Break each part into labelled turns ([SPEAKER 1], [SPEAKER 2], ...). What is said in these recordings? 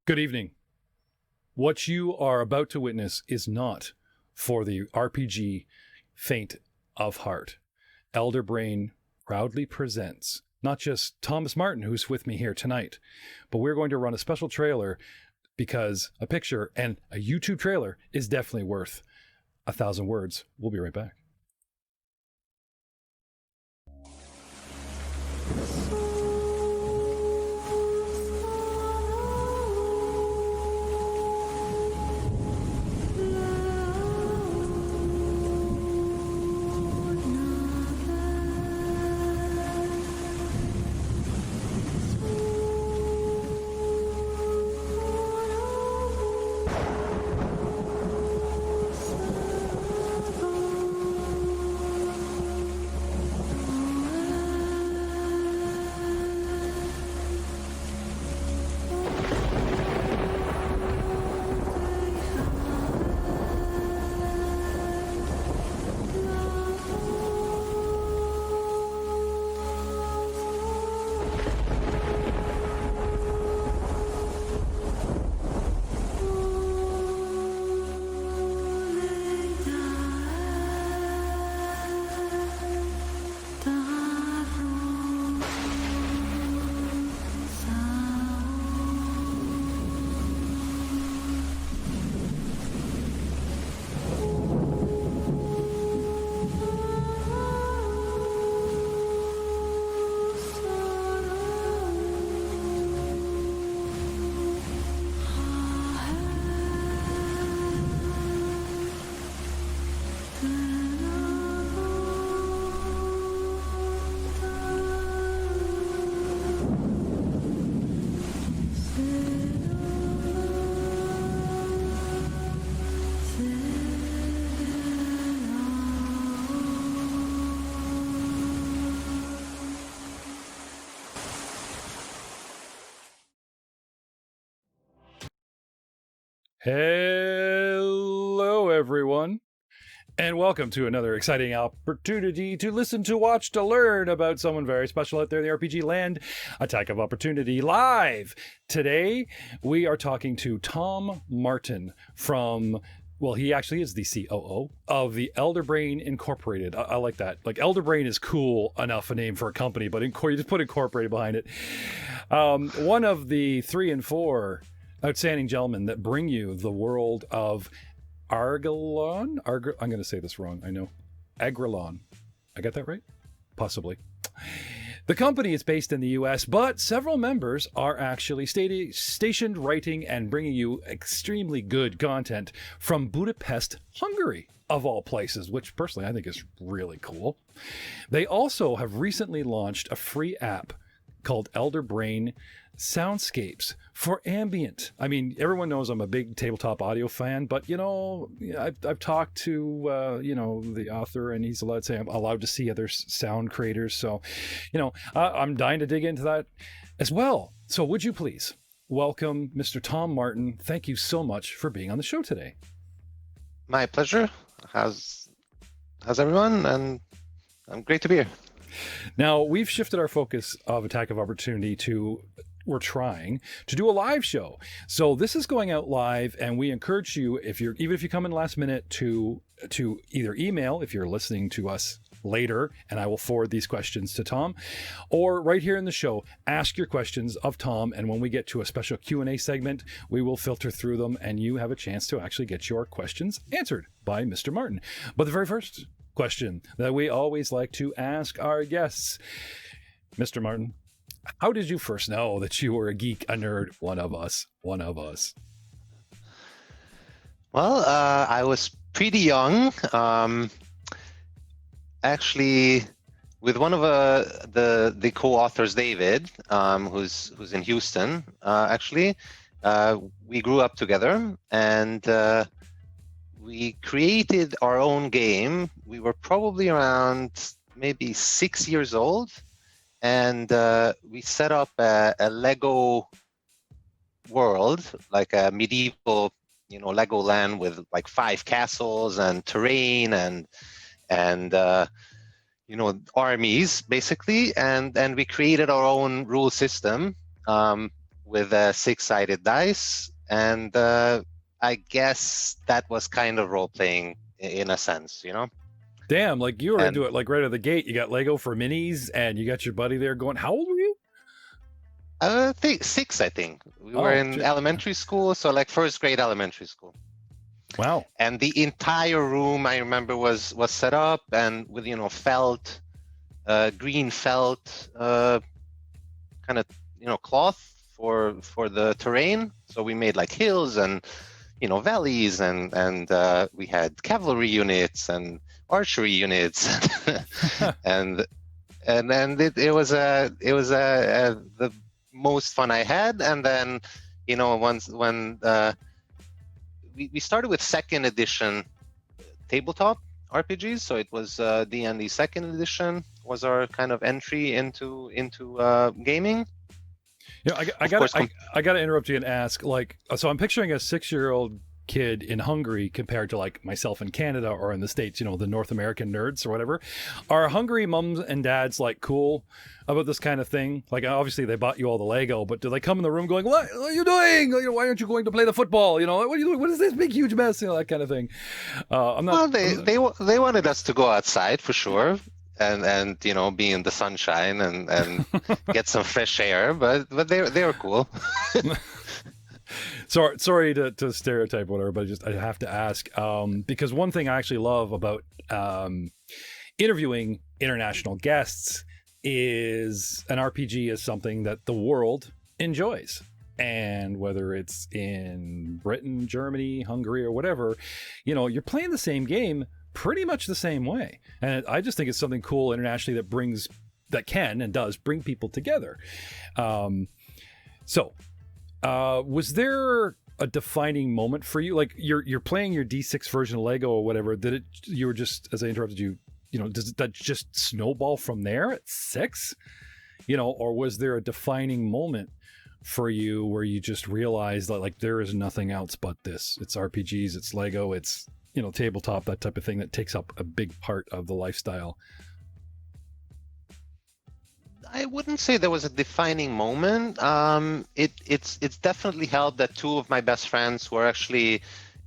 [SPEAKER 1] Good evening. What you are about to witness is not for the RPG faint of heart. Elderbrain proudly presents not just Thomas Martin, who's with me here tonight, but we're going to run a special trailer because a picture and a YouTube trailer is definitely worth 1,000 words. We'll be right back. Hello, everyone, and welcome to another exciting opportunity to listen, to watch, to learn about someone very special out there in the RPG land. Attack of Opportunity live. Today, we are talking to Tom Martin from, well, he actually is the COo of The Elderbrain Incorporated. I like that. Like, Elderbrain is cool enough a name for a company, but you just put Incorporated behind it. One of the 3 and 4 outstanding gentlemen that bring you the world of Argalon. I'm going to say this wrong, I know. Agrelon. I got that right? Possibly. The company is based in the US, but several members are actually stationed writing and bringing you extremely good content from Budapest, Hungary, of all places, which personally I think is really cool. They also have recently launched a free app called Elderbrain Soundscapes for ambient. I mean, everyone knows I'm a big tabletop audio fan, but I've talked to the author, and he's allowed to see other sound creators. So, I'm dying to dig into that as well. So, would you please welcome Mr. Tom Martin? Thank you so much for being on the show today.
[SPEAKER 2] My pleasure. How's everyone? And I'm great to be here.
[SPEAKER 1] Now, we've shifted our focus of Attack of Opportunity to we're trying to do a live show. So this is going out live, and we encourage you, even if you come in last minute, to either email if you're listening to us later, and I will forward these questions to Tom, or right here in the show, ask your questions of Tom, and when we get to a special Q&A segment, we will filter through them, and you have a chance to actually get your questions answered by Mr. Martin. But the very first question that we always like to ask our guests, Mr. Martin, how did you first know that you were a geek, a nerd, one of us?
[SPEAKER 2] Well, I was pretty young. Actually, with one of the co-authors, David, who's in Houston. We grew up together, and we created our own game. We were probably around maybe 6 years old. And we set up a Lego world, like a medieval, Legoland with like 5 castles and terrain and armies basically. And we created our own rule system with 6-sided dice, and I guess that was kind of role playing in a sense, you know.
[SPEAKER 1] Damn, like you were
[SPEAKER 2] And
[SPEAKER 1] into it like right out of the gate. You got Lego for minis, and you got your buddy there going. How old were you?
[SPEAKER 2] I think 6. I think we were
[SPEAKER 1] Oh,
[SPEAKER 2] in
[SPEAKER 1] shit.
[SPEAKER 2] elementary school, so like first grade elementary school.
[SPEAKER 1] Wow.
[SPEAKER 2] And the entire room I remember was set up and with felt, green felt, kind of cloth for the terrain. So we made like hills and valleys, and we had cavalry units and archery units, and then it was the most fun I had. And then once when we started with second edition tabletop RPGs, so it was D&D second edition was our kind of entry into gaming.
[SPEAKER 1] Yeah, I gotta interrupt you and ask, like, so I'm picturing a 6-year-old kid in Hungary compared to like myself in Canada or in the States, the North American nerds or whatever. Are Hungary mums and dads like cool about this kind of thing? Like, obviously they bought you all the Lego, but do they come in the room going, what are you doing? Why aren't you going to play the football? What are you doing? What is this big huge mess? That kind of thing.
[SPEAKER 2] They wanted us to go outside for sure, and be in the sunshine and get some fresh air, but they were cool.
[SPEAKER 1] Sorry to stereotype whatever, but I have to ask, because one thing I actually love about interviewing international guests is an RPG is something that the world enjoys. And whether it's in Britain, Germany, Hungary, or whatever, you're playing the same game pretty much the same way. And I just think it's something cool internationally that can and does bring people together. Was there a defining moment for you? Like you're playing your D6 version of Lego or whatever, you were just, as I interrupted you, does that just snowball from there at 6? Or was there a defining moment for you where you just realized that like there is nothing else but this? It's RPGs, it's Lego, it's tabletop, that type of thing that takes up a big part of the lifestyle.
[SPEAKER 2] I wouldn't say there was a defining moment. It's definitely helped that 2 of my best friends were actually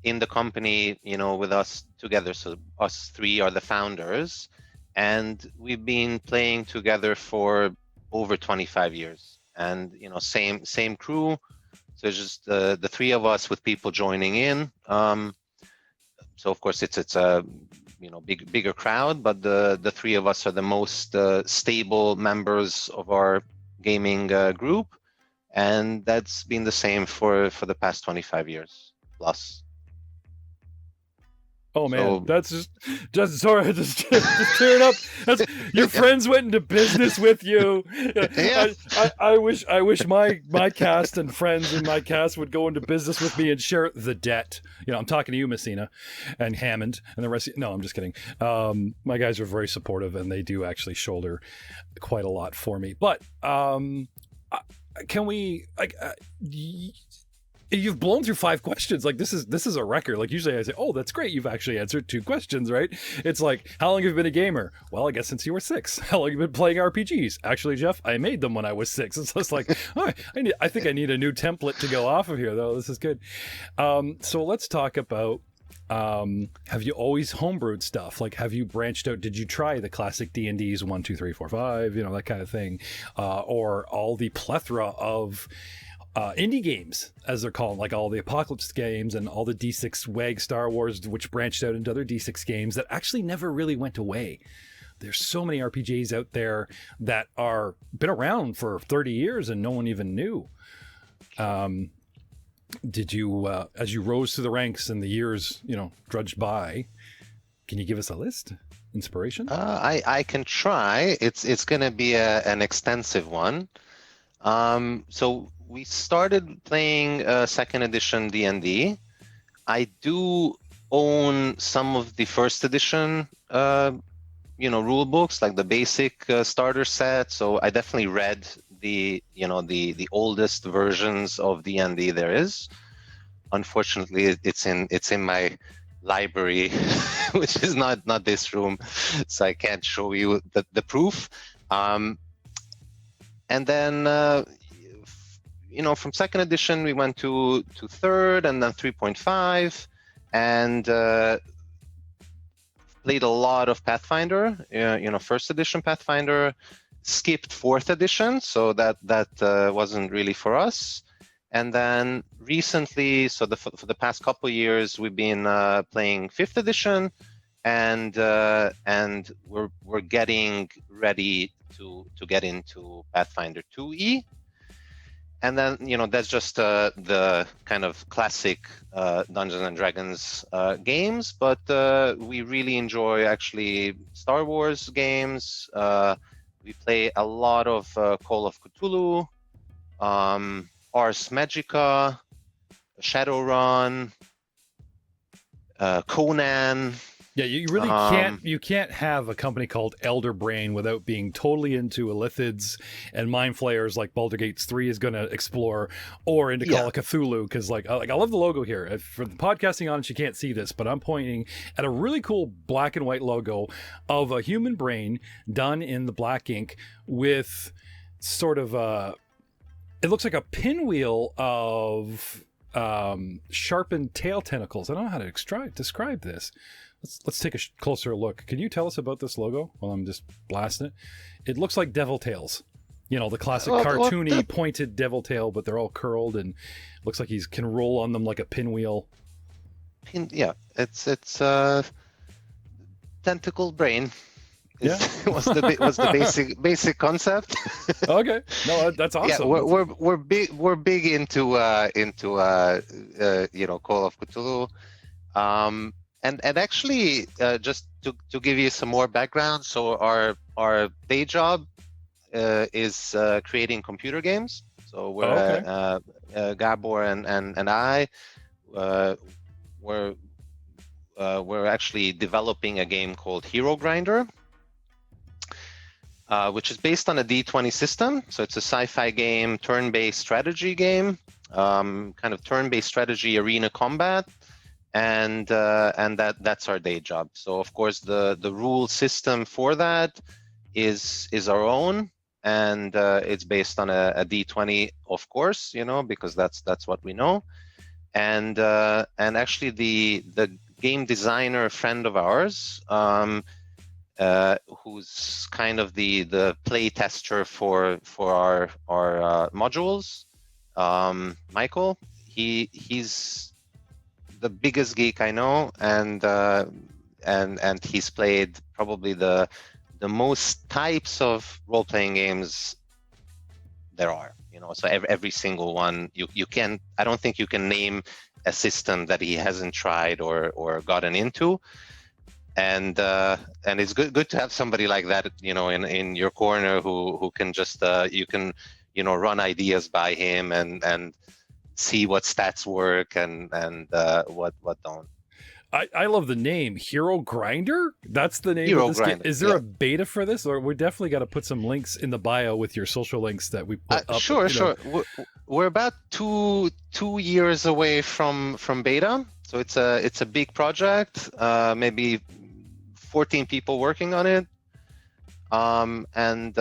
[SPEAKER 2] in the company, with us together. So us 3 are the founders, and we've been playing together for over 25 years. And same crew. So it's just the 3 of us with people joining in. So of course it's a bigger crowd, but the 3 of us are the most stable members of our gaming group, and that's been the same for the past 25 years plus.
[SPEAKER 1] Oh man, so, that's just sorry, just tearing up. Your friends went into business with you. Yeah. I wish my cast and friends in my cast would go into business with me and share the debt. I'm talking to you, Messina, and Hammond, and the rest. No, I'm just kidding. My guys are very supportive, and they do actually shoulder quite a lot for me. But can we like? You've blown through 5 questions. Like this is a record. Like usually I say, oh, that's great. You've actually answered 2 questions, right? It's like, how long have you been a gamer? Well, I guess since you were 6. How long have you been playing RPGs? Actually, Jeff, I made them when I was 6. It's just like, oh, I think I need a new template to go off of here, though. This is good. So let's talk about, have you always homebrewed stuff? Like, have you branched out? Did you try the classic D&Ds 1, 2, 3, 4, 5, that kind of thing? Or all the plethora of indie games, as they're called, like all the Apocalypse games and all the D6 WAG Star Wars, which branched out into other D6 games that actually never really went away. There's so many RPGs out there that are been around for 30 years and no one even knew. Did you, as you rose through the ranks and the years, drudged by, can you give us a list? Inspiration?
[SPEAKER 2] I can try. It's going to be an extensive one. So we started playing second edition D&D. I do own some of the first edition, rule books, like the basic starter set. So I definitely read the oldest versions of D&D there is. Unfortunately, it's in my library, which is not this room, so I can't show you the proof. And then from second edition we went to third, and then 3.5, and played a lot of Pathfinder. First edition Pathfinder, skipped fourth edition, so that wasn't really for us. And then recently, so for the past couple years, we've been playing fifth edition, and we're getting ready to get into Pathfinder 2e. And then that's just the kind of classic Dungeons and Dragons games, but we really enjoy actually Star Wars games. We play a lot of Call of Cthulhu, Ars Magica, Shadowrun, Conan.
[SPEAKER 1] Yeah, you really can't have a company called Elderbrain without being totally into Illithids and Mind Flayers like Baldur's Gate 3 is going to explore, or into Call of Cthulhu, because like I love the logo here. For the podcasting audience, you can't see this, but I'm pointing at a really cool black and white logo of a human brain done in the black ink with sort of it looks like a pinwheel of sharpened tail tentacles. I don't know how to describe this. Let's take a closer look. Can you tell us about this logo while I'm just blasting it? It looks like devil tails. The classic cartoony pointed devil tail, but they're all curled, and looks like he can roll on them like a pinwheel.
[SPEAKER 2] It's tentacle brain.
[SPEAKER 1] Yeah,
[SPEAKER 2] was the basic concept.
[SPEAKER 1] Okay, no, that's awesome.
[SPEAKER 2] Yeah, we're big into Call of Cthulhu. And actually, just to give you some more background, so our day job is creating computer games. So we're Gabor and I we're actually developing a game called Hero Grinder, which is based on a D20 system. So it's a sci-fi game, turn-based strategy game, kind of turn-based strategy arena combat. And that's our day job. So of course the rule system for that is our own, and it's based on a D20, of course, because that's what we know. And actually the game designer friend of ours, who's kind of the play tester for our modules, Michael, he's the biggest geek I know, and he's played probably the most types of role-playing games there are. So every single one you can. I don't think you can name a system that he hasn't tried or gotten into. And it's good to have somebody like that, in your corner who can just you can run ideas by him and see what stats work and what don't.
[SPEAKER 1] I love the name Hero Grinder. That's the name
[SPEAKER 2] Hero
[SPEAKER 1] of this
[SPEAKER 2] Grinder,
[SPEAKER 1] game. Is there a beta for this, or we definitely got to put some links in the bio with your social links that we put up?
[SPEAKER 2] Sure. We're about two years away from beta, so it's a big project. Maybe 14 people working on it, and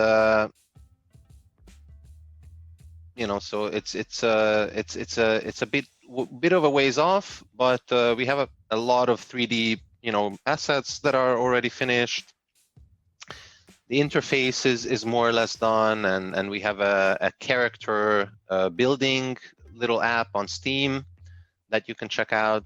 [SPEAKER 2] so it's a bit of a ways off, but we have a lot of 3D assets that are already finished. The interface is more or less done, and we have a character building little app on Steam that you can check out.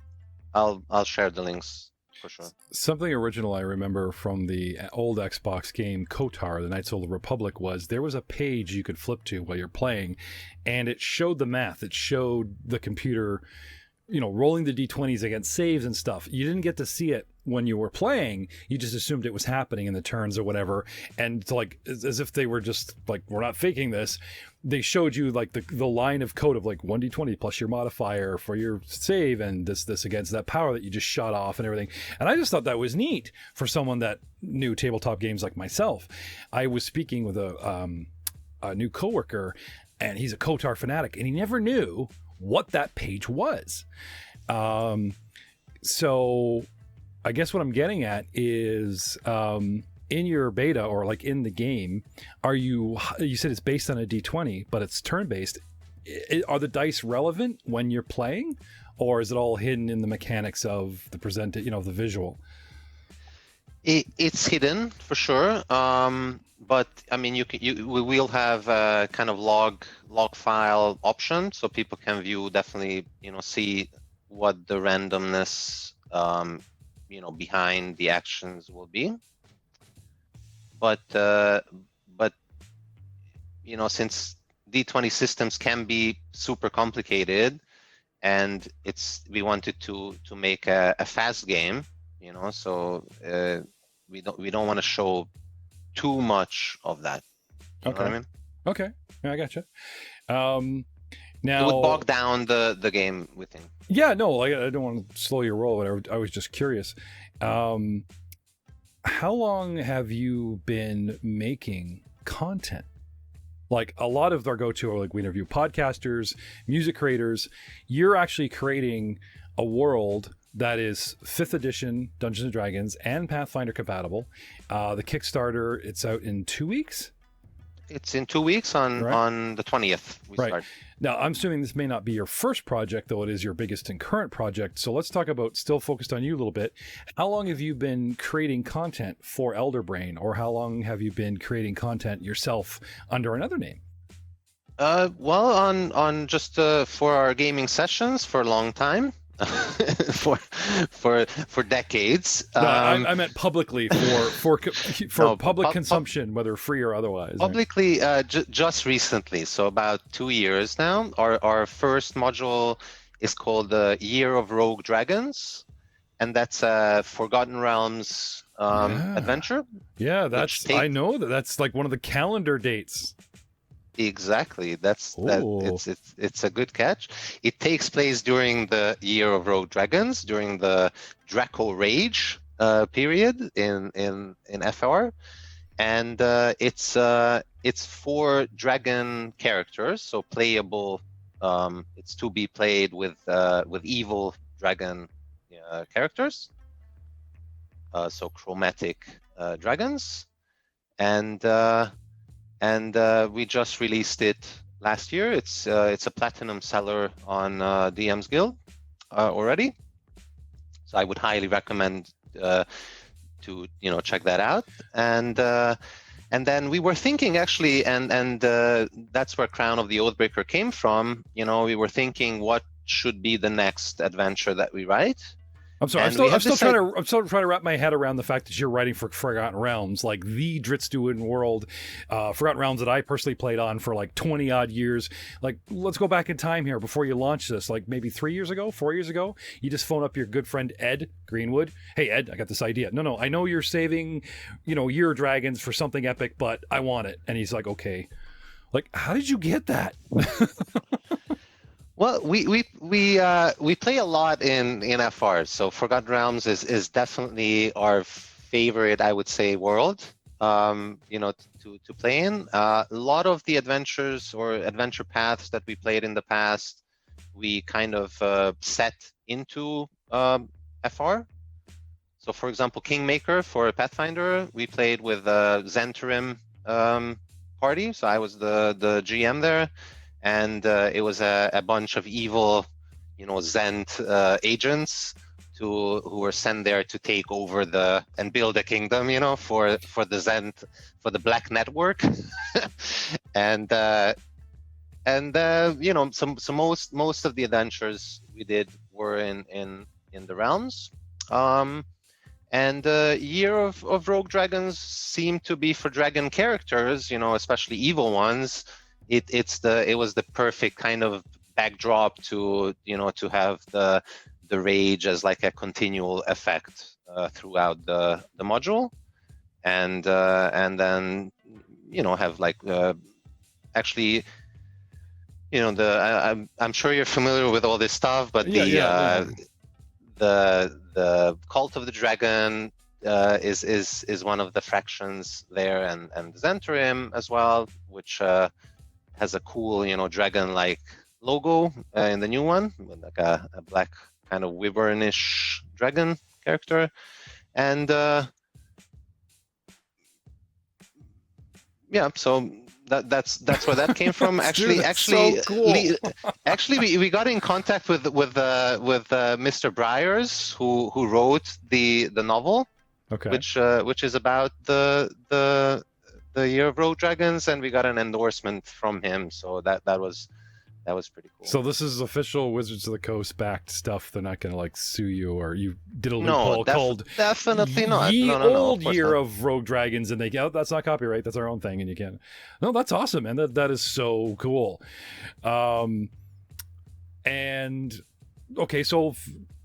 [SPEAKER 2] I'll share the links for sure.
[SPEAKER 1] Something original I remember from the old Xbox game KOTOR, the Knights of the Republic, was there was a page you could flip to while you're playing, and it showed the math. It showed the computer, rolling the D20s against saves and stuff. You didn't get to see it when you were playing. You just assumed it was happening in the turns or whatever. And like, as if they were just like, we're not faking this. They showed you like the line of code of like 1d20 plus your modifier for your save and this against that power that you just shot off and everything. And I just thought that was neat for someone that knew tabletop games like myself. I was speaking with a new coworker, and he's a KOTOR fanatic, and he never knew what that page was. So I guess what I'm getting at is, in your beta or like in the game, you said it's based on a D20, but it's turn-based. are the dice relevant when you're playing, or is it all hidden in the mechanics of the the visual?
[SPEAKER 2] It's hidden for sure. But I mean, we will have a kind of log file option, so people can view, definitely, see what the randomness, behind the actions will be. But since D20 systems can be super complicated, and we wanted to make a fast game, so we don't want to show too much of that. You know what I mean?
[SPEAKER 1] Okay, yeah, I gotcha.
[SPEAKER 2] It would bog down the game, we think.
[SPEAKER 1] Yeah, no, I don't want to slow your roll. I was just curious. How long have you been making content? Like, a lot of our go-to are, like, we interview podcasters, music creators. You're actually creating a world that is 5th edition Dungeons and Dragons and Pathfinder compatible. The Kickstarter, it's out in 2 weeks.
[SPEAKER 2] It's in 2 weeks on the 20th. We start.
[SPEAKER 1] Now, I'm assuming this may not be your first project, though it is your biggest and current project. So let's talk about, still focused on you a little bit. How long have you been creating content for Elderbrain, or how long have you been creating content yourself under another name?
[SPEAKER 2] Well, on just for our gaming sessions for a long time. for decades.
[SPEAKER 1] No, I meant publicly for no, public consumption, whether free or otherwise.
[SPEAKER 2] Publicly, just recently, so about 2 years now. Our first module is called the Year of Rogue Dragons, and that's a Forgotten Realms adventure.
[SPEAKER 1] Yeah, I know that's like one of the calendar dates.
[SPEAKER 2] Exactly. It's a good catch. It takes place during the Year of Rogue Dragons, during the Draco Rage period in FR, and it's 4 dragon characters, so playable. It's to be played with evil dragon characters, so chromatic dragons, and we just released it last year. It's a platinum seller on DM's Guild already, so I would highly recommend to check that out. And then we were thinking, actually, and that's where Crown of the Oathbreaker came from. We were thinking, what should be the next adventure that we write?
[SPEAKER 1] I'm sorry. I'm still trying to wrap my head around the fact that you're writing for Forgotten Realms, like the Dritz-Duin world, Forgotten Realms that I personally played on for like 20 odd years. Like, let's go back in time here before you launch this. Like maybe 4 years ago, you just phone up your good friend Ed Greenwood. Hey Ed, I got this idea. No, I know you're saving, Year of Dragons for something epic, but I want it. And he's like, okay. Like, how did you get that?
[SPEAKER 2] Well, we play a lot in FR, so Forgotten Realms is definitely our favorite, I would say, world. To play in. A lot of the adventures or adventure paths that we played in the past, we kind of set into FR. So, for example, Kingmaker for Pathfinder, we played with Zentarim party. So I was the GM there. And it was a bunch of evil, Zent agents who were sent there to take over and build a kingdom, for the Zent, for the Black Network, and so most of the adventures we did were in the realms, and Year of Rogue Dragons seemed to be for dragon characters, especially evil ones. It was the perfect kind of backdrop to have the rage as like a continual effect throughout the module, and then have like actually I'm sure you're familiar with all this stuff, but the Cult of the Dragon is one of the fractions there, and Zentarim as well, which has a cool, dragon-like logo in the new one, with like a black kind of wyvernish dragon character, and so That's where that came from.
[SPEAKER 1] Dude, that's so cool.
[SPEAKER 2] Actually, we got in contact with Mr. Briers, who wrote the novel,
[SPEAKER 1] Okay.
[SPEAKER 2] which is about the Year of Rogue Dragons, and we got an endorsement from him. So that was pretty cool.
[SPEAKER 1] So this is official Wizards of the Coast backed stuff. They're not going to like sue you, or you did a loophole called
[SPEAKER 2] definitely not.
[SPEAKER 1] Ye
[SPEAKER 2] No,
[SPEAKER 1] Old
[SPEAKER 2] of
[SPEAKER 1] Year
[SPEAKER 2] not.
[SPEAKER 1] of Rogue Dragons, and they go, oh, that's not copyright. That's our own thing, and you can't. No, that's awesome, and that is so cool. And okay, so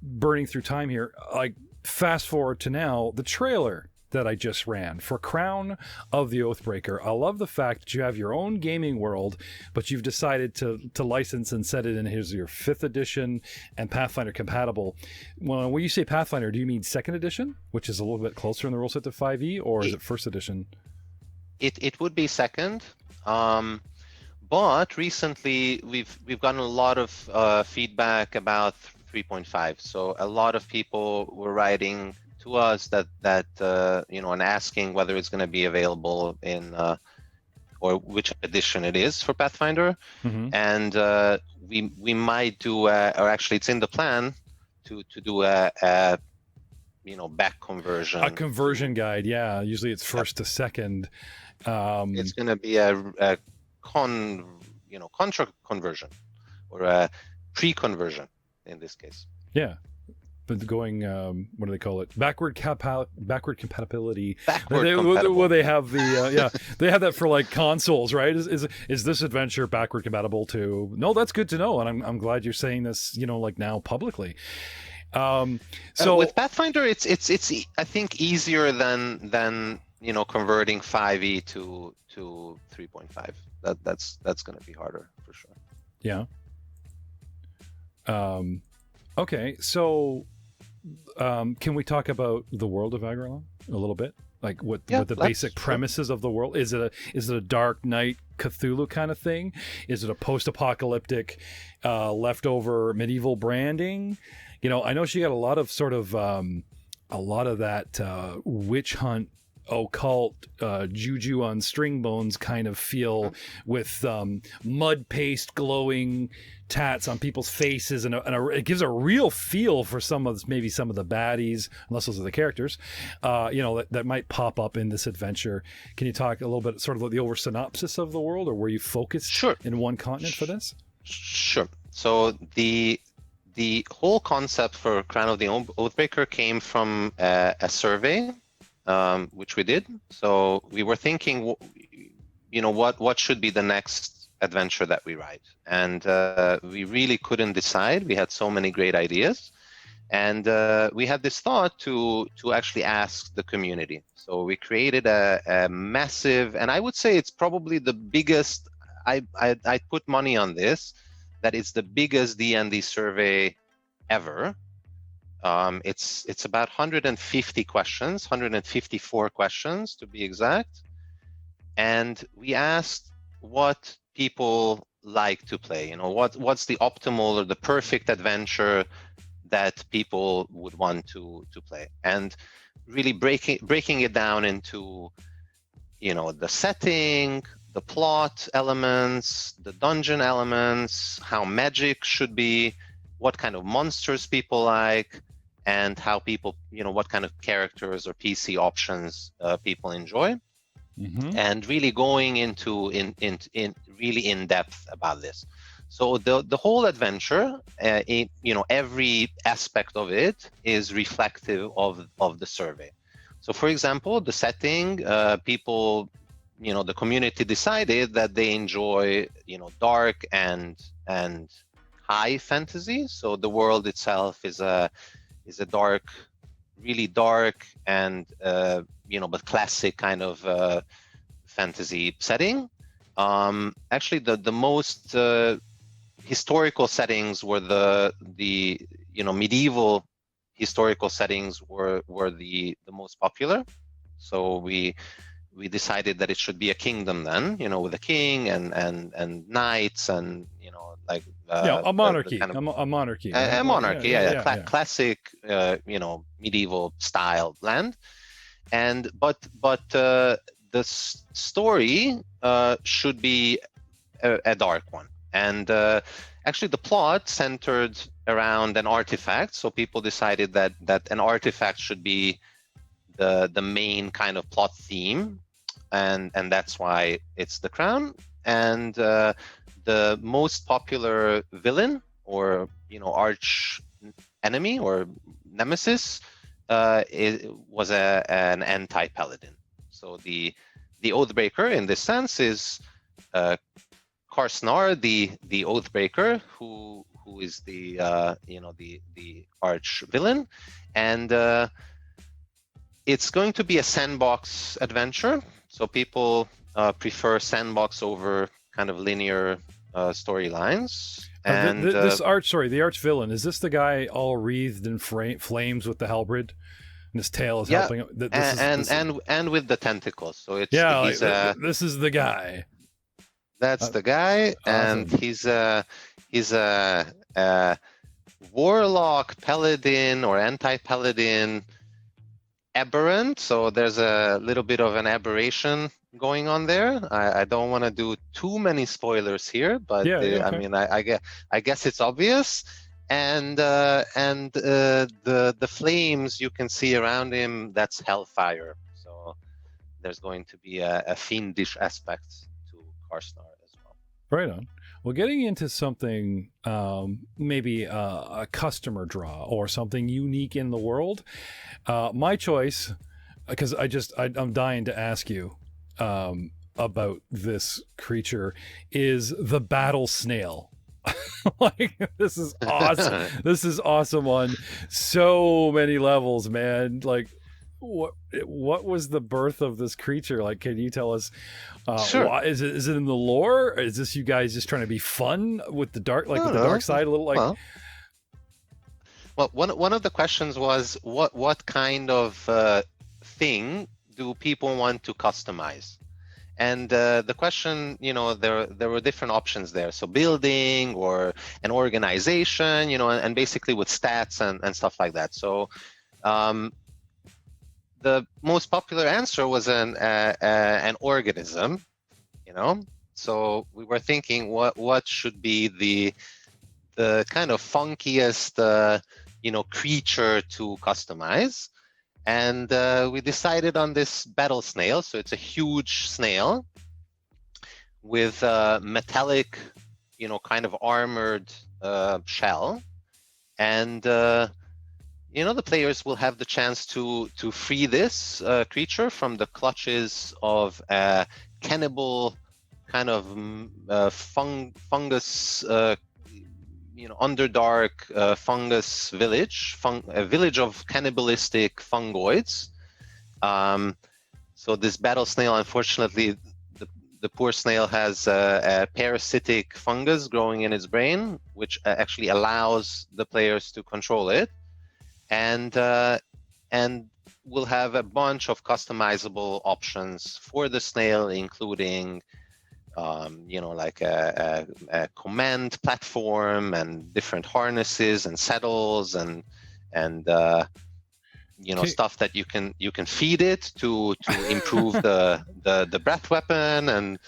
[SPEAKER 1] burning through time here, like fast forward to now, the trailer that I just ran for Crown of the Oathbreaker. I love the fact that you have your own gaming world, but you've decided to license and set it in here's your 5th edition and Pathfinder compatible. Well, when you say Pathfinder, do you mean 2nd edition, which is a little bit closer in the rule set to 5e, or is it 1st edition?
[SPEAKER 2] It would be 2nd. But recently we've gotten a lot of feedback about 3.5. So a lot of people were writing to us that and asking whether it's going to be available in or which edition it is for Pathfinder.
[SPEAKER 1] Mm-hmm.
[SPEAKER 2] And we might do or actually it's in the plan to do a back conversion.
[SPEAKER 1] A conversion guide, yeah. Usually it's 1st to 2nd.
[SPEAKER 2] It's going to be a contra conversion or a pre-conversion in this case.
[SPEAKER 1] Yeah. But going, what do they call it? Backward compatibility. Well, they have the they have that for like consoles, right? Is this adventure backward compatible to? No, that's good to know, and I'm glad you're saying this, like now publicly. So
[SPEAKER 2] with Pathfinder, it's I think easier than converting 5e to 3.5. That's going to be harder for sure.
[SPEAKER 1] Yeah. Okay, so can we talk about the world of Agrelon a little bit? Like what the basic premises of the world? Is it a Dark Knight Cthulhu kind of thing? Is it a post-apocalyptic leftover medieval branding? I know she got a lot of sort of that witch hunt, occult, juju on string bones kind of feel with mud paste glowing tats on people's faces, and it gives a real feel for some of the baddies, unless those are the characters, that might pop up in this adventure. Can you talk a little bit sort of about the over synopsis of the world, or were you focused in one continent for this?
[SPEAKER 2] Sure. So the whole concept for Crown of the Oathbreaker came from a survey which we did. So we were thinking, what should be the next adventure that we write, and we really couldn't decide. We had so many great ideas, and we had this thought to actually ask the community. So we created a massive, and I would say it's probably the biggest. I put money on this, that it's the biggest D&D survey ever. It's about 150 questions, 154 questions to be exact. And we asked what people like to play, what's the optimal or the perfect adventure that people would want to play, and really breaking it down into, the setting, the plot elements, the dungeon elements, how magic should be, what kind of monsters people like, and how people, what kind of characters or PC options people enjoy. Mm-hmm. And really going into really in depth about this. So the whole adventure, every aspect of it is reflective of the survey. So for example, the setting, people, the community decided that they enjoy, dark and high fantasy. So the world itself is a dark, really dark and but classic kind of fantasy setting. Actually, the most historical settings were the medieval historical settings were the most popular. So we decided that it should be a kingdom then, with a king and knights and
[SPEAKER 1] a monarchy, a monarchy,
[SPEAKER 2] a monarchy, classic medieval style land. And but the the story should be a dark one, and actually the plot centered around an artifact. So people decided that an artifact should be the main kind of plot theme, and that's why it's the crown. And the most popular villain, or arch enemy or nemesis, was an anti-paladin. So the Oathbreaker in this sense is Karsnar, the Oathbreaker, who is the the arch villain, and it's going to be a sandbox adventure. So people prefer sandbox over kind of linear storylines. And
[SPEAKER 1] the arch villain, is this the guy all wreathed in flames with the halberd? And his tail is helping him.
[SPEAKER 2] And with the tentacles. So it's
[SPEAKER 1] this is the guy.
[SPEAKER 2] That's the guy,
[SPEAKER 1] awesome.
[SPEAKER 2] And he's a warlock, paladin, or anti-paladin aberrant. So there's a little bit of an aberration going on there. I don't want to do too many spoilers here, but
[SPEAKER 1] okay.
[SPEAKER 2] I mean, I guess it's obvious. And the flames you can see around him, that's hellfire. So there's going to be a fiendish aspect to Karsnar as well.
[SPEAKER 1] Right on. Well, getting into something, maybe a customer draw or something unique in the world, my choice, because I'm dying to ask you about this creature, is the Battle Snail. Like, this is awesome. This is awesome on so many levels, man. Like, what was the birth of this creature? Like, can you tell us?
[SPEAKER 2] Sure.
[SPEAKER 1] Why, is it in the lore? Or is this you guys just trying to be fun with the dark, like with the dark side, a little like?
[SPEAKER 2] Well, one of the questions was what kind of thing do people want to customize? And the question, there were different options there. So building or an organization, and basically with stats and stuff like that. So the most popular answer was an organism, So we were thinking what should be the kind of funkiest, creature to customize. And we decided on this Battle Snail. So it's a huge snail with a metallic, kind of armored shell. And, the players will have the chance to free this creature from the clutches of a cannibal kind of fungus, underdark fungus village, a village of cannibalistic fungoids. So this Battle Snail, unfortunately, the poor snail has a parasitic fungus growing in its brain, which actually allows the players to control it, and we'll have a bunch of customizable options for the snail, including like a command platform and different harnesses and saddles and stuff that you can feed it to improve the breath weapon, and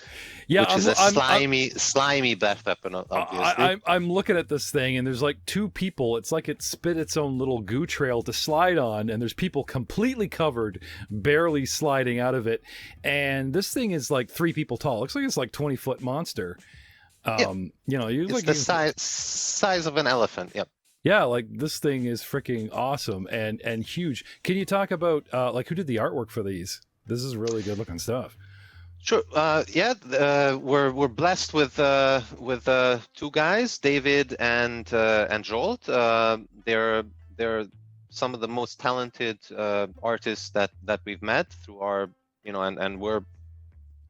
[SPEAKER 2] which is a slimy breath weapon, obviously.
[SPEAKER 1] I'm looking at this thing, and there's like two people. It's like it spit its own little goo trail to slide on, and there's people completely covered, barely sliding out of it. And this thing is like 3 people tall. Looks like it's like 20-foot monster.
[SPEAKER 2] It's the size of an elephant. Yep.
[SPEAKER 1] Yeah, like this thing is freaking awesome and huge. Can you talk about like who did the artwork for these? This is really good looking stuff.
[SPEAKER 2] Sure. We're blessed with 2 guys, David and Jolt. They're some of the most talented artists that we've met through our and we're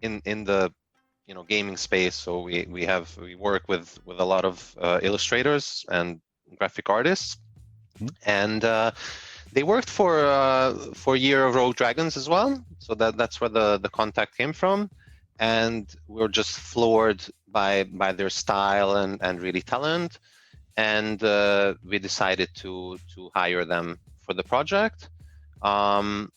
[SPEAKER 2] in the gaming space. So we work with a lot of illustrators and graphic artists, and they worked for Year of Rogue Dragons as well. So that's where the contact came from, and we're just floored by their style and really talent, and we decided to hire them for the project, and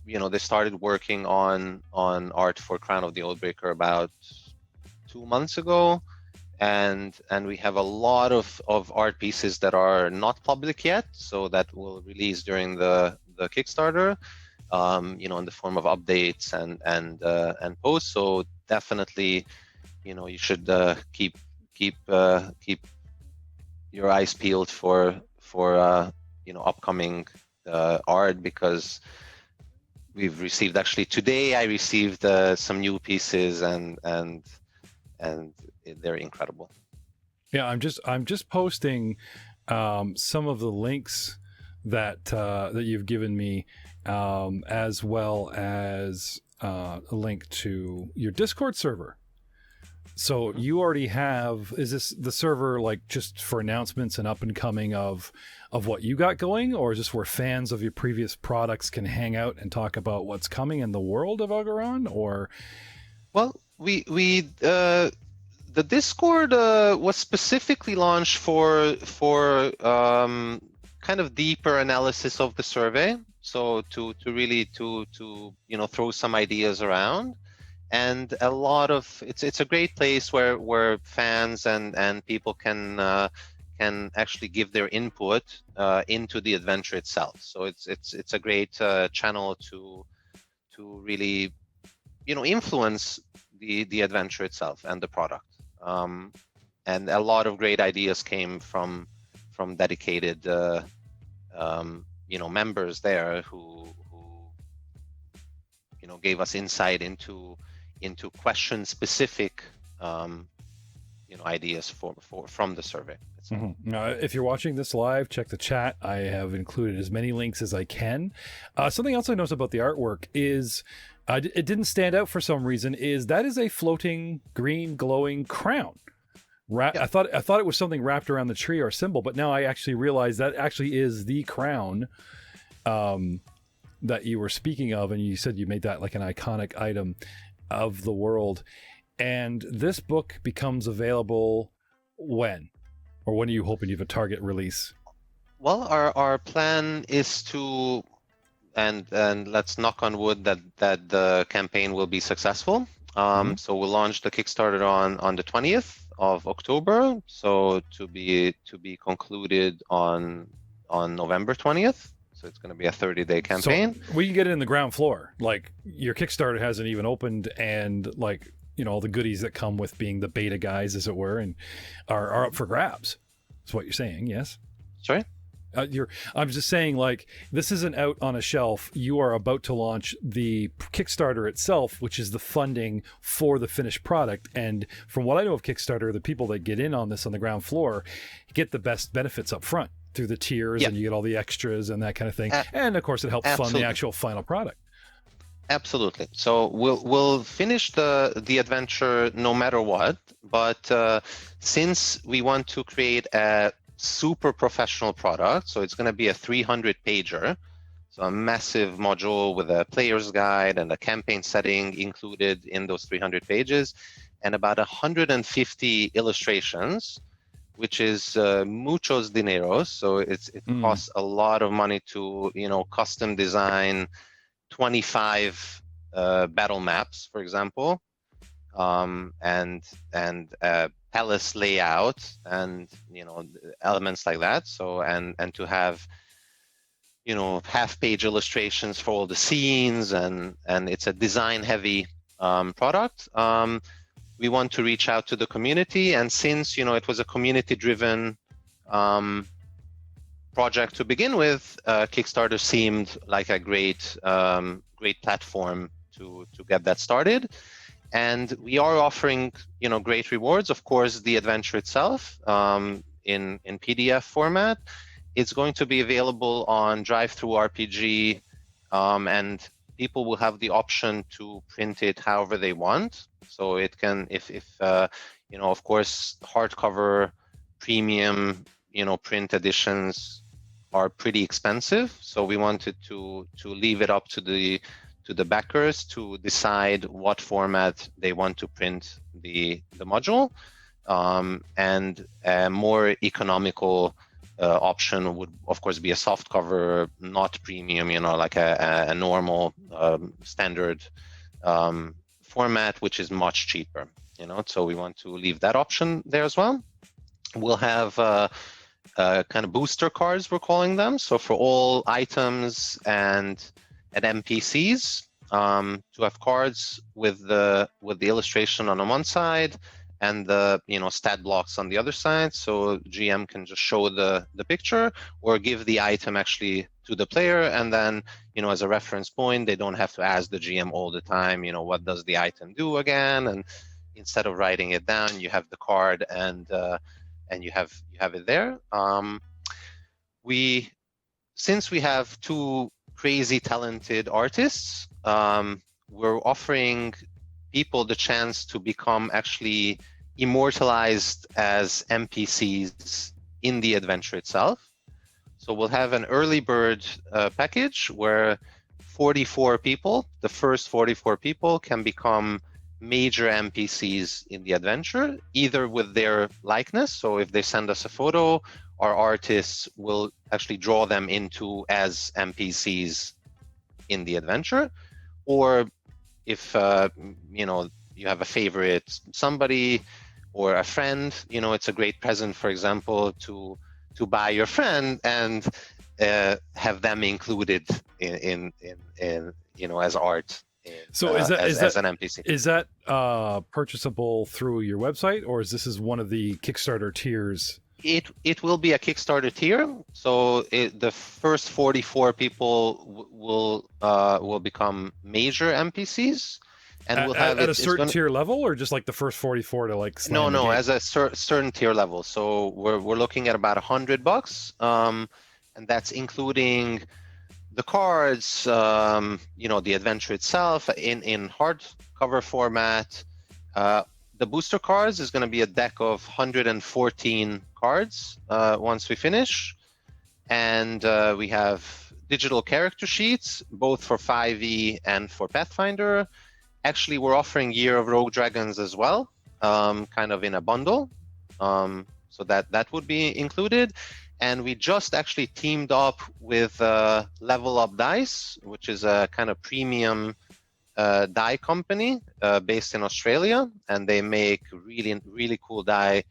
[SPEAKER 2] they started working on art for Crown of the Oathbreaker about 2 months ago, and we have a lot of art pieces that are not public yet, so that will release during the Kickstarter, in the form of updates and posts. So definitely, you should keep your eyes peeled for upcoming art, because we've received, actually today I received some new pieces, and they're incredible.
[SPEAKER 1] Yeah, I'm just posting some of the links that you've given me, as well as a link to your Discord server. So you already have, is this the server like just for announcements and up and coming of what you got going, or is this where fans of your previous products can hang out and talk about what's coming in the world of Algaron? Or
[SPEAKER 2] well, we the Discord was specifically launched for kind of deeper analysis of the survey, so to really to throw some ideas around. And a lot of it's a great place where fans and people can actually give their input into the adventure itself. So it's a great channel to really influence the adventure itself and the product. And a lot of great ideas came from dedicated members there who gave us insight into question specific ideas from the survey.
[SPEAKER 1] Now, if you're watching this live, check the chat. I have included as many links as I can. Something else I noticed about the artwork is it didn't stand out for some reason. Is a floating green glowing crown? I thought it was something wrapped around the tree or symbol, but now I actually realize that actually is the crown that you were speaking of, and you said you made that like an iconic item of the world. And this book becomes available when? Or when are you hoping you have a target release?
[SPEAKER 2] Well, our plan is to, and let's knock on wood that the campaign will be successful. So we'll launch the Kickstarter on the 20th of October. So to be concluded on November 20th. So it's going to be a 30-day campaign.
[SPEAKER 1] So we can get it in the ground floor. Like your Kickstarter hasn't even opened, and like all the goodies that come with being the beta guys, as it were, and are up for grabs. That's what you're saying, yes?
[SPEAKER 2] Sorry?
[SPEAKER 1] I'm just saying, like, this isn't out on a shelf. You are about to launch the Kickstarter itself, which is the funding for the finished product. And from what I know of Kickstarter, the people that get in on this on the ground floor get the best benefits up front through the tiers, and you get all the extras and that kind of thing. And of course, it helps fund the actual final product.
[SPEAKER 2] Absolutely. So we'll finish the adventure no matter what. But since we want to create a super professional product, so it's going to be a 300-pager, so a massive module with a player's guide and a campaign setting included in those 300 pages, and about 150 illustrations, which is muchos dineros. So it costs a lot of money to custom design 25 battle maps, for example, and palace layout, and elements like that. So and to have half-page illustrations for all the scenes, and it's a design-heavy product. We want to reach out to the community, and since it was a community-driven project to begin with, Kickstarter seemed like a great platform to get that started. And we are offering great rewards. Of course, the adventure itself in PDF format, it's going to be available on DriveThruRPG, and people will have the option to print it however they want. So it can, if of course, hardcover premium print editions are pretty expensive. So we wanted to leave it up to the backers to decide what format they want to print the module, and a more economical option would, of course, be a soft cover, not premium, like a normal standard format, which is much cheaper. So we want to leave that option there as well. We'll have kind of booster cards, we're calling them. So for all items and NPCs, to have cards with the illustration on one side and the stat blocks on the other side, so GM can just show the picture or give the item actually to the player, and then as a reference point, they don't have to ask the GM all the time, what does the item do again, and instead of writing it down, you have the card and you have it there. Since we have two crazy talented artists, we're offering people the chance to become actually immortalized as NPCs in the adventure itself. So we'll have an early bird package where 44 people, the first 44 people, can become major NPCs in the adventure, either with their likeness. So if they send us a photo, our artists will actually draw them into as NPCs in the adventure, or if you have a favorite somebody or a friend, it's a great present, for example, to buy your friend and have them included in as art.
[SPEAKER 1] So is that
[SPEAKER 2] as an NPC?
[SPEAKER 1] Is that purchasable through your website, or is this one of the Kickstarter tiers?
[SPEAKER 2] It will be a Kickstarter tier. So the first 44 people will become major NPCs, and we'll have
[SPEAKER 1] at a certain tier level, or just like the first 44 to like.
[SPEAKER 2] No, as a certain tier level. So we're looking at about $100, and that's including the cards, the adventure itself in hardcover format. The booster cards is going to be a deck of 114 cards once we finish. And we have digital character sheets, both for 5e and for Pathfinder. Actually, we're offering Year of Rogue Dragons as well, kind of in a bundle. So that would be included. And we just actually teamed up with Level Up Dice, which is a kind of premium die company based in Australia, and they make really cool die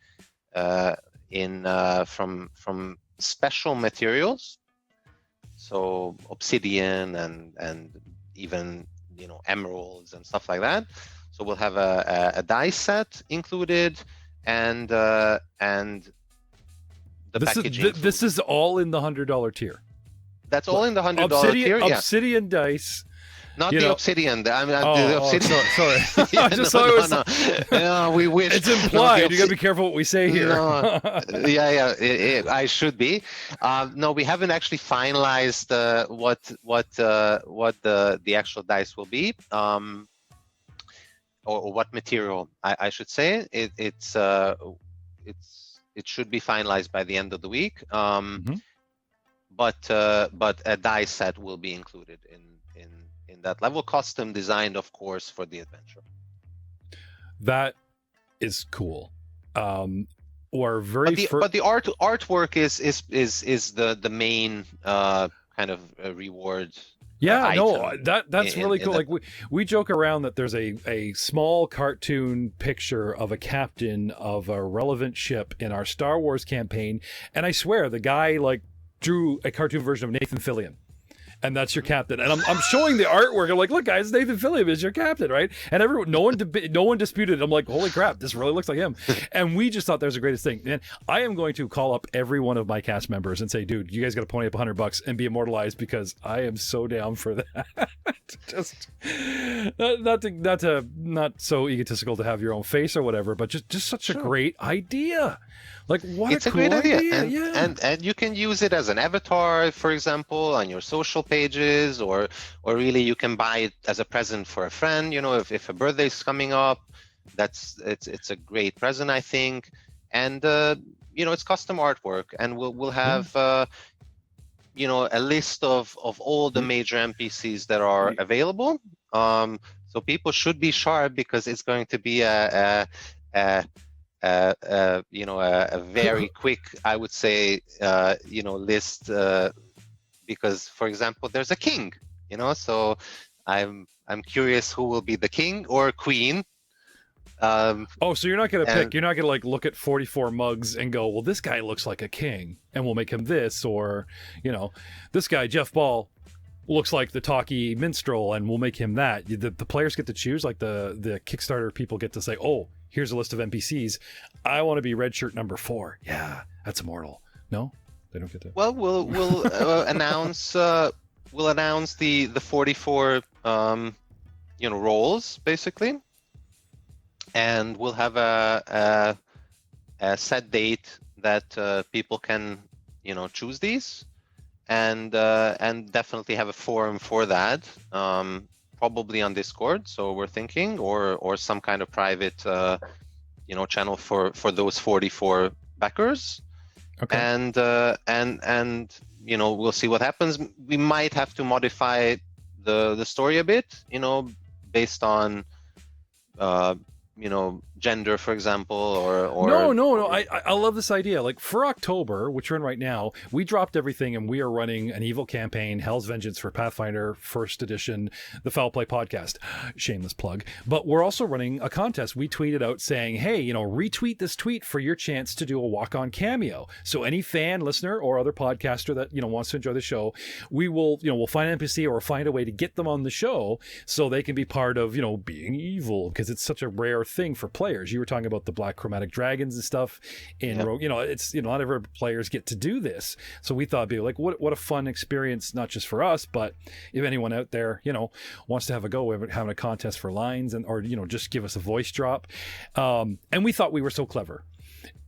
[SPEAKER 2] from special materials, so obsidian and even emeralds and stuff like that. So we'll have a die set included, and the packaging.
[SPEAKER 1] This is all in the $100 tier.
[SPEAKER 2] That's all in the $100 tier.
[SPEAKER 1] Obsidian dice.
[SPEAKER 2] Not the obsidian. The
[SPEAKER 1] obsidian. Sorry. I just thought it was.
[SPEAKER 2] No, we wish.
[SPEAKER 1] It's implied. You got to be careful what we say here.
[SPEAKER 2] No, I should be. No, we haven't actually finalized what the actual dice will be, or what material I should say. It should be finalized by the end of the week. But a die set will be included in that level, custom designed, of course, for the adventure.
[SPEAKER 1] That is cool. But
[SPEAKER 2] the artwork is the main kind of reward.
[SPEAKER 1] That's really cool. Like we joke around that there's a small cartoon picture of a captain of a relevant ship in our Star Wars campaign, and I swear the guy like drew a cartoon version of Nathan Fillion. And that's your captain. And I'm showing the artwork. I'm like, look, guys, Nathan Fillion is your captain, right? And no one disputed it. I'm like, holy crap, this really looks like him. And we just thought that was the greatest thing. And I am going to call up every one of my cast members and say, dude, you guys got to pony up $100 and be immortalized, because I am so down for that. Just not so egotistical to have your own face or whatever, but just such a great idea. Like, what
[SPEAKER 2] it's
[SPEAKER 1] a cool
[SPEAKER 2] great idea.
[SPEAKER 1] And
[SPEAKER 2] you can use it as an avatar, for example, on your social pages, or really you can buy it as a present for a friend. If a birthday is coming up, it's a great present, I think. And it's custom artwork, and we'll have a list of all the major NPCs that are available. So people should be sharp, because it's going to be a a very quick, I would say, list, because, for example, there's a king, so I'm curious who will be the king or queen.
[SPEAKER 1] Oh, so you're not going to
[SPEAKER 2] and
[SPEAKER 1] pick, you're not going to like look at 44 mugs and go, well, this guy looks like a king and we'll make him this, or, this guy, Jeff Ball, looks like the talkie minstrel and we'll make him that. The players get to choose, like the Kickstarter people get to say, oh, here's a list of NPCs. I want to be red shirt number 4. Yeah, that's immortal. No, they don't get to.
[SPEAKER 2] Well, we'll announce the 44 roles, basically, and we'll have a set date that people can choose these, and definitely have a forum for that, probably on Discord. So we're thinking, or some kind of private channel for those 44 backers.
[SPEAKER 1] Okay.
[SPEAKER 2] And we'll see what happens. We might have to modify the story a bit, based on gender, for example, or
[SPEAKER 1] no. I love this idea. Like for October, which we're in right now, we dropped everything and we are running an evil campaign, Hell's Vengeance, for Pathfinder First Edition, the Foul Play podcast. Shameless plug. But we're also running a contest. We tweeted out saying, hey, retweet this tweet for your chance to do a walk-on cameo. So any fan, listener, or other podcaster that wants to enjoy the show, we will we'll find an NPC or find a way to get them on the show so they can be part of being evil, because it's such a rare thing for players. You were talking about the black chromatic dragons and stuff in Rogue. It's not every players get to do this, so we thought it'd be like what a fun experience, not just for us, but if anyone out there wants to have a go having a contest for lines or just give us a voice drop. And we thought we were so clever,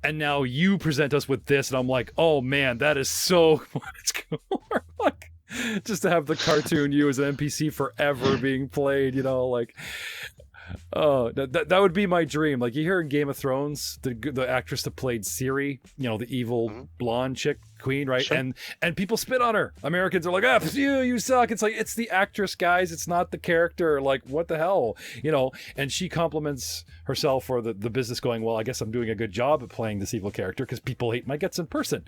[SPEAKER 1] and now you present us with this and I'm like, oh man, that is so much more like just to have the cartoon you as an NPC forever being played, oh, that would be my dream. Like you hear in Game of Thrones, the actress that played Ciri, the evil blonde chick queen, right?
[SPEAKER 2] Sure.
[SPEAKER 1] And people spit on her. Americans are like, you suck. It's like, it's the actress, guys. It's not the character. Like, what the hell, and she compliments herself for the business going, well, I guess I'm doing a good job at playing this evil character because people hate my guts in person,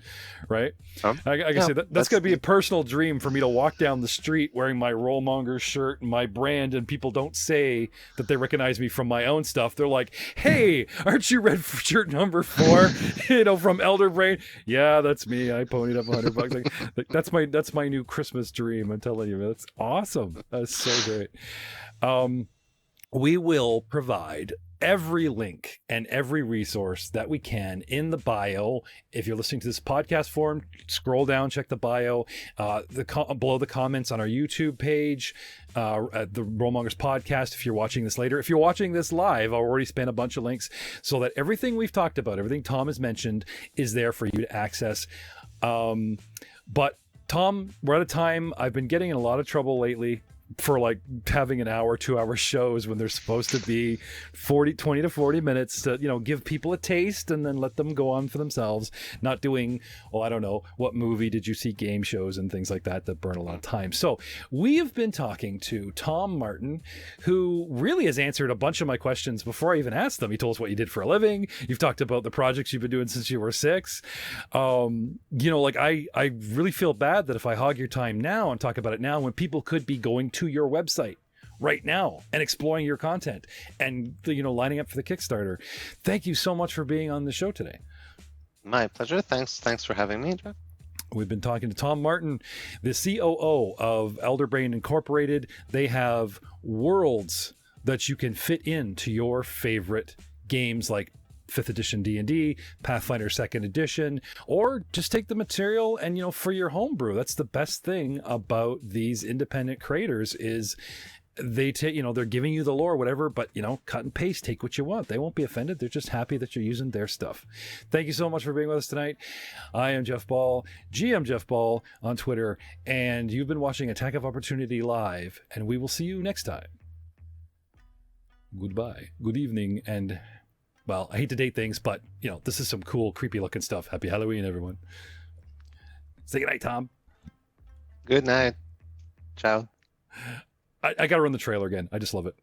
[SPEAKER 1] right? I can say that's going to be a personal dream for me to walk down the street wearing my Mongers shirt and my brand, and people don't say that they recognize me from my own stuff. They're like, hey, aren't you red shirt number 4, from Elderbrain? Yeah, that's me. I ponied up $100. Like that's my new Christmas dream. I'm telling you, that's awesome. That's so great. We will provide every link and every resource that we can in the bio. If you're listening to this podcast form, scroll down, check the bio, below the comments on our YouTube page, at the Mongers podcast. If you're watching this later, if you're watching this live, I'll already spam a bunch of links so that everything we've talked about, everything Tom has mentioned, is there for you to access. But Tom, we're out of time. I've been getting in a lot of trouble lately for like having an hour, 2-hour shows when they're supposed to be 20 to 40 minutes to, give people a taste and then let them go on for themselves. Not doing, I don't know, what movie did you see, game shows and things like that burn a lot of time. So we have been talking to Tom Martin, who really has answered a bunch of my questions before I even asked them. He told us what you did for a living. You've talked about the projects you've been doing since you were 6. I really feel bad that if I hog your time now and talk about it now, when people could be going to your website right now and exploring your content and lining up for the Kickstarter. Thank you so much for being on the show today.
[SPEAKER 2] My pleasure. Thanks for having me, Jeff.
[SPEAKER 1] We've been talking to Tom Martin, the COO of Elderbrain Incorporated. They have worlds that you can fit into your favorite games like 5th edition D&D, Pathfinder 2nd edition, or just take the material and, for your homebrew. That's the best thing about these independent creators is they take, they're giving you the lore, whatever, but, cut and paste, take what you want. They won't be offended. They're just happy that you're using their stuff. Thank you so much for being with us tonight. I am Jeff Ball, GM Jeff Ball on Twitter, and you've been watching Attack of Opportunity Live, and we will see you next time. Goodbye, good evening, and well, I hate to date things, but, this is some cool, creepy looking stuff. Happy Halloween, everyone. Say goodnight, Tom.
[SPEAKER 2] Good night. Ciao.
[SPEAKER 1] I got to run the trailer again. I just love it.